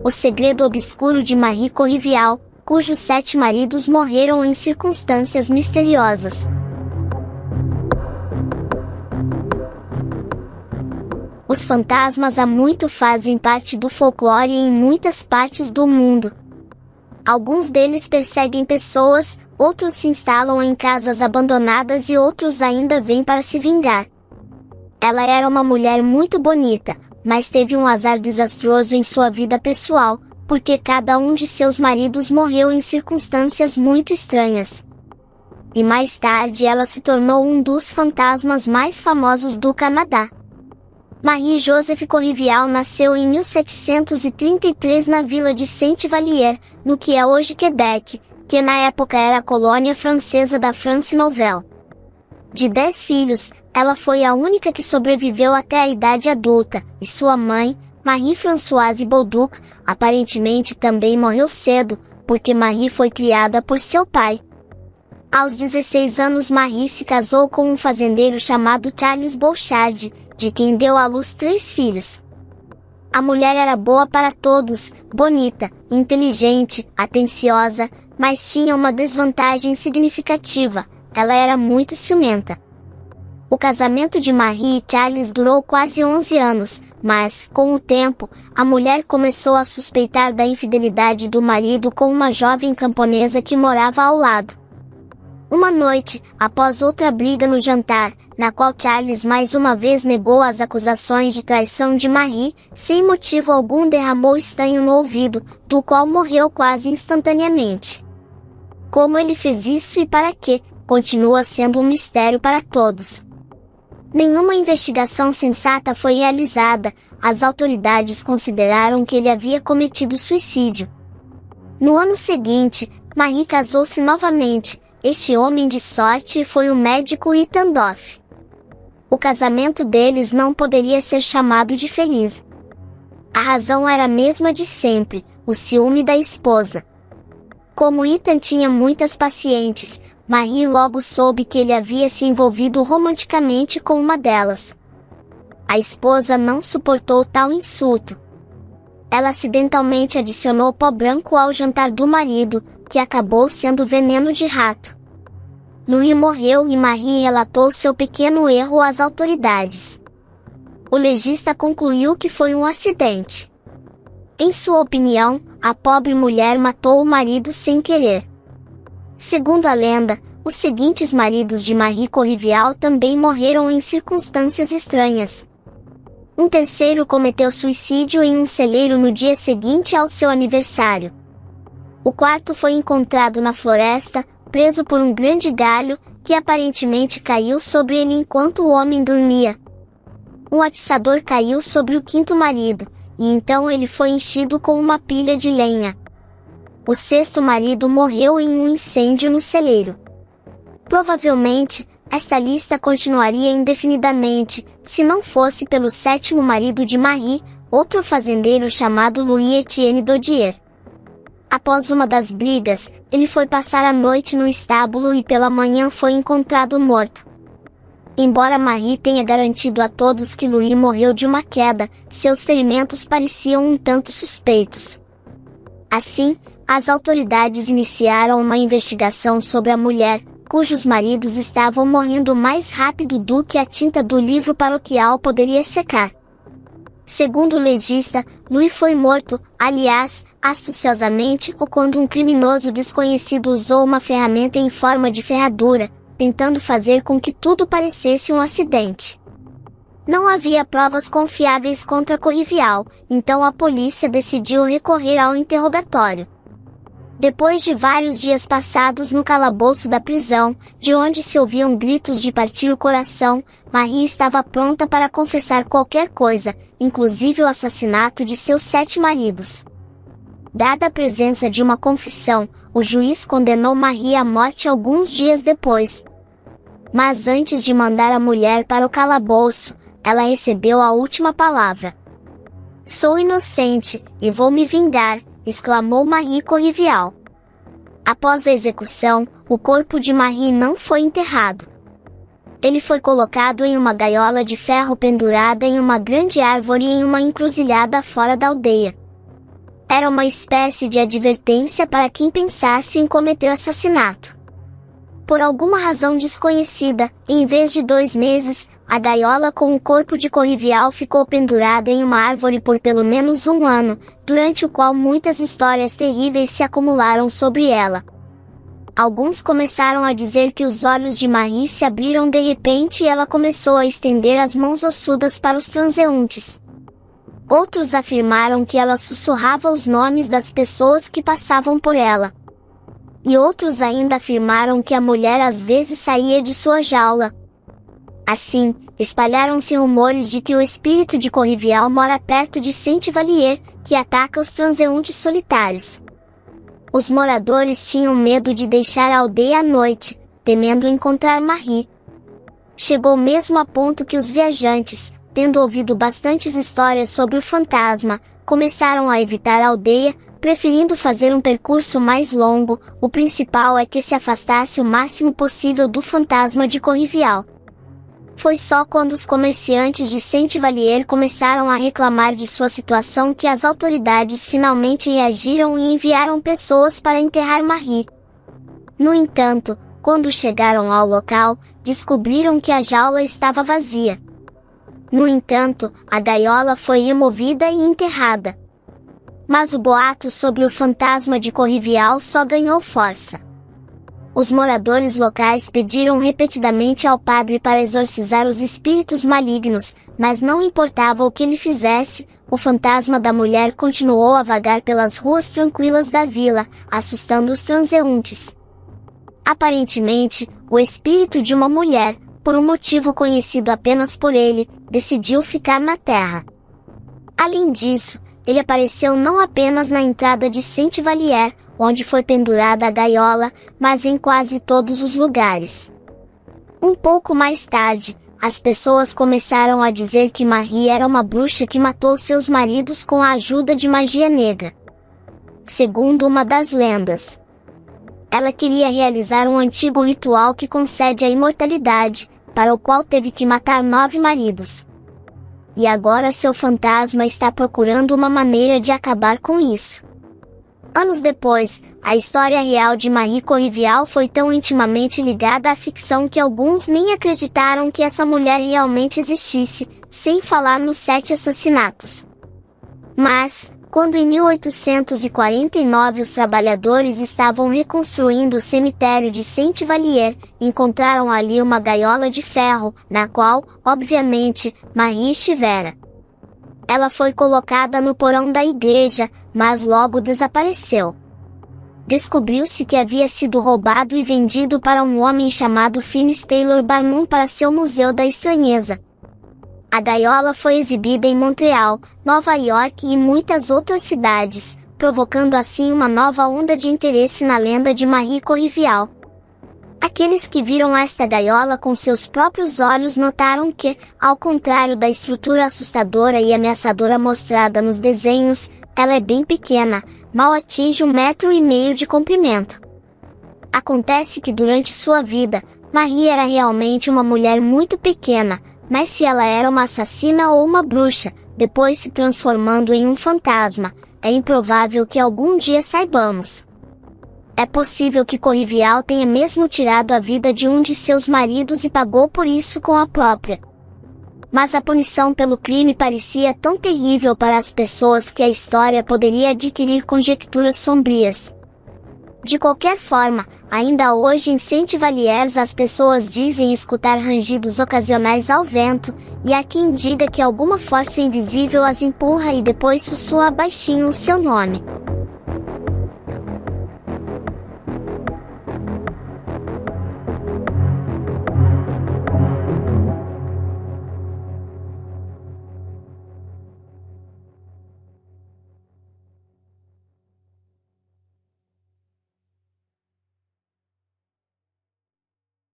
O segredo obscuro de Marie Corrivial, cujos 7 maridos morreram em circunstâncias misteriosas. Os fantasmas há muito fazem parte do folclore em muitas partes do mundo. Alguns deles perseguem pessoas, outros se instalam em casas abandonadas e outros ainda vêm para se vingar. Ela era uma mulher muito bonita, mas teve um azar desastroso em sua vida pessoal, porque cada um de seus maridos morreu em circunstâncias muito estranhas. E mais tarde ela se tornou um dos fantasmas mais famosos do Canadá. Marie-Joseph Corrivial nasceu em 1733 na vila de Saint-Vallier, no que é hoje Quebec, que na época era a colônia francesa da France Nouvelle. De 10 filhos, ela foi a única que sobreviveu até a idade adulta, e sua mãe, Marie-Françoise Bolduc, aparentemente também morreu cedo, porque Marie foi criada por seu pai. Aos 16 anos Marie se casou com um fazendeiro chamado Charles Bouchard, de quem deu à luz 3 filhos. A mulher era boa para todos, bonita, inteligente, atenciosa, mas tinha uma desvantagem significativa: ela era muito ciumenta. O casamento de Marie e Charles durou quase 11 anos, mas, com o tempo, a mulher começou a suspeitar da infidelidade do marido com uma jovem camponesa que morava ao lado. Uma noite, após outra briga no jantar, na qual Charles mais uma vez negou as acusações de traição de Marie, sem motivo algum derramou estanho no ouvido, do qual morreu quase instantaneamente. Como ele fez isso e para quê, continua sendo um mistério para todos. Nenhuma investigação sensata foi realizada, as autoridades consideraram que ele havia cometido suicídio. No ano seguinte, Marie casou-se novamente. Este homem de sorte foi o médico Ethan Doff. O casamento deles não poderia ser chamado de feliz. A razão era a mesma de sempre, o ciúme da esposa. Como Ethan tinha muitas pacientes, Marie logo soube que ele havia se envolvido romanticamente com uma delas. A esposa não suportou tal insulto. Ela acidentalmente adicionou pó branco ao jantar do marido, que acabou sendo veneno de rato. Louis morreu e Marie relatou seu pequeno erro às autoridades. O legista concluiu que foi um acidente. Em sua opinião, a pobre mulher matou o marido sem querer. Segundo a lenda, os seguintes maridos de Marie Corrivial também morreram em circunstâncias estranhas. Um terceiro cometeu suicídio em um celeiro no dia seguinte ao seu aniversário. O quarto foi encontrado na floresta, preso por um grande galho, que aparentemente caiu sobre ele enquanto o homem dormia. Um atiçador caiu sobre o quinto marido, e então ele foi enchido com uma pilha de lenha. O sexto marido morreu em um incêndio no celeiro. Provavelmente, esta lista continuaria indefinidamente, se não fosse pelo sétimo marido de Marie, outro fazendeiro chamado Louis Etienne Dodier. Após uma das brigas, ele foi passar a noite no estábulo e pela manhã foi encontrado morto. Embora Marie tenha garantido a todos que Louis morreu de uma queda, seus ferimentos pareciam um tanto suspeitos. Assim, as autoridades iniciaram uma investigação sobre a mulher, cujos maridos estavam morrendo mais rápido do que a tinta do livro paroquial poderia secar. Segundo o legista, Louis foi morto, aliás, astuciosamente ou quando um criminoso desconhecido usou uma ferramenta em forma de ferradura, tentando fazer com que tudo parecesse um acidente. Não havia provas confiáveis contra Corrivial, então a polícia decidiu recorrer ao interrogatório. Depois de vários dias passados no calabouço da prisão, de onde se ouviam gritos de partir o coração, Marie estava pronta para confessar qualquer coisa, inclusive o assassinato de seus 7 maridos. Dada a presença de uma confissão, o juiz condenou Marie à morte alguns dias depois. Mas antes de mandar a mulher para o calabouço, ela recebeu a última palavra. "Sou inocente, e vou me vingar", exclamou Marie Corrivial. Após a execução, o corpo de Marie não foi enterrado. Ele foi colocado em uma gaiola de ferro pendurada em uma grande árvore em uma encruzilhada fora da aldeia. Era uma espécie de advertência para quem pensasse em cometer assassinato. Por alguma razão desconhecida, em vez de 2 meses, a gaiola com o corpo de Corrivial ficou pendurada em uma árvore por pelo menos 1 ano, durante o qual muitas histórias terríveis se acumularam sobre ela. Alguns começaram a dizer que os olhos de Marie se abriram de repente e ela começou a estender as mãos ossudas para os transeuntes. Outros afirmaram que ela sussurrava os nomes das pessoas que passavam por ela. E outros ainda afirmaram que a mulher às vezes saía de sua jaula. Assim, espalharam-se rumores de que o espírito de Corrivial mora perto de Saint-Vallier, que ataca os transeuntes solitários. Os moradores tinham medo de deixar a aldeia à noite, temendo encontrar Marie. Chegou mesmo a ponto que os viajantes, tendo ouvido bastantes histórias sobre o fantasma, começaram a evitar a aldeia, preferindo fazer um percurso mais longo. O principal é que se afastasse o máximo possível do fantasma de Corrivial. Foi só quando os comerciantes de Saint-Vallier começaram a reclamar de sua situação que as autoridades finalmente reagiram e enviaram pessoas para enterrar Marie. No entanto, quando chegaram ao local, descobriram que a jaula estava vazia. No entanto, a gaiola foi removida e enterrada. Mas o boato sobre o fantasma de Corrivial só ganhou força. Os moradores locais pediram repetidamente ao padre para exorcizar os espíritos malignos, mas não importava o que ele fizesse, o fantasma da mulher continuou a vagar pelas ruas tranquilas da vila, assustando os transeuntes. Aparentemente, o espírito de uma mulher, por um motivo conhecido apenas por ele, decidiu ficar na terra. Além disso, ele apareceu não apenas na entrada de Saint-Vallier, onde foi pendurada a gaiola, mas em quase todos os lugares. Um pouco mais tarde, as pessoas começaram a dizer que Marie era uma bruxa que matou seus maridos com a ajuda de magia negra. Segundo uma das lendas, ela queria realizar um antigo ritual que concede a imortalidade, para o qual teve que matar 9 maridos. E agora seu fantasma está procurando uma maneira de acabar com isso. Anos depois, a história real de Marie Corrivial foi tão intimamente ligada à ficção que alguns nem acreditaram que essa mulher realmente existisse, sem falar nos 7 assassinatos. Mas, quando em 1849 os trabalhadores estavam reconstruindo o cemitério de Saint-Vallier, encontraram ali uma gaiola de ferro, na qual, obviamente, Marie estivera. Ela foi colocada no porão da igreja, mas logo desapareceu. Descobriu-se que havia sido roubado e vendido para um homem chamado Phineas Taylor Barnum para seu Museu da Estranheza. A gaiola foi exibida em Montreal, Nova York e muitas outras cidades, provocando assim uma nova onda de interesse na lenda de Marie Corrivial. Aqueles que viram esta gaiola com seus próprios olhos notaram que, ao contrário da estrutura assustadora e ameaçadora mostrada nos desenhos, ela é bem pequena, mal atinge 1,5 metros de comprimento. Acontece que durante sua vida, Marie era realmente uma mulher muito pequena, mas se ela era uma assassina ou uma bruxa, depois se transformando em um fantasma, é improvável que algum dia saibamos. É possível que Corrivial tenha mesmo tirado a vida de um de seus maridos e pagou por isso com a própria. Mas a punição pelo crime parecia tão terrível para as pessoas que a história poderia adquirir conjecturas sombrias. De qualquer forma, ainda hoje em Saint-Vallier as pessoas dizem escutar rangidos ocasionais ao vento, e há quem diga que alguma força invisível as empurra e depois sussurra baixinho o seu nome.